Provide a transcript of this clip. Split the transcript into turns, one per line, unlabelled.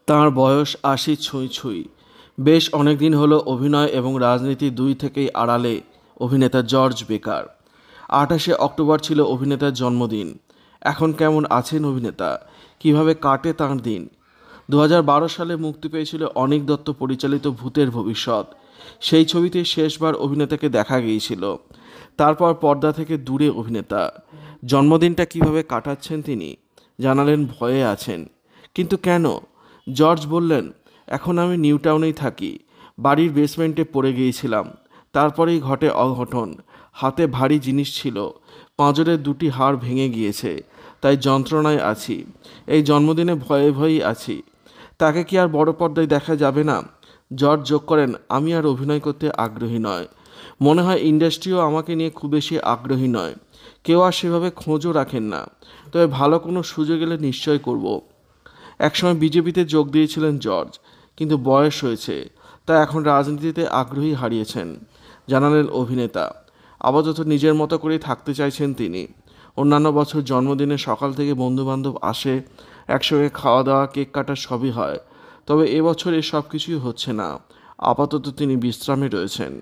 তাঁর বয়স ৮০ ছুঁই ছুঁই। বেশ অনেকদিন হলো অভিনয় এবং রাজনীতি দুই থেকেই আড়ালে অভিনেতা জর্জ বেকার। ২৮শে অক্টোবর ছিল অভিনেতার জন্মদিন। এখন কেমন আছেন অভিনেতা? কিভাবে কাটে তাঁর দিন? ২০১২ সালে মুক্তি পেয়েছিল অনিক দত্ত পরিচালিত ভূতের ভবিষ্যৎ। সেই ছবিতে শেষবার অভিনেতাকে দেখা গিয়েছিল। তারপর পর্দা থেকে দূরে অভিনেতা। জন্মদিনটা কিভাবে কাটাচ্ছেন তিনি? জানালেন ভয়ে আছেন। কিন্তু কেন? জর্জ বললেন, এখন আমি নিউ টাউনেই থাকি। বাড়ির বেসমেন্টে পড়ে গিয়েছিলাম। তারপরেই ঘটে অঘটন। হাতে ভারী জিনিস ছিল। পাঁজরের দুটি হাড় ভেঙে গিয়েছে। তাই যন্ত্রণায় আছি। এই জন্মদিনে ভয়ে ভয়েই আছি। তাকে কি আর বড় পর্দায় দেখা যাবে না? জর্জ যোগ করেন, আমি আর অভিনয় করতে আগ্রহী নয়। মনে হয় ইন্ডাস্ট্রিও আমাকে নিয়ে খুব বেশি আগ্রহী নয়। কেউ আর সেভাবে খোঁজও রাখেন না। তবে ভালো কোনো সুযোগ এলে নিশ্চয় করব। একসময় বিজেপিতে যোগ দিয়েছিলেন জর্জ, কিন্তু বয়স হয়েছে, তাই এখন রাজনীতিতে আগ্রহী হারিয়েছেন, জানালেন অভিনেতা। আপাতত নিজের মতো করেই থাকতে চাইছেন তিনি। অন্যান্য বছর জন্মদিনে সকাল থেকে বন্ধুবান্ধব আসে, একসঙ্গে খাওয়া দাওয়া, কেক কাটা সবই হয়। তবে এবছর এসব কিছুই হচ্ছে না। আপাতত তিনি বিশ্রামে রয়েছেন।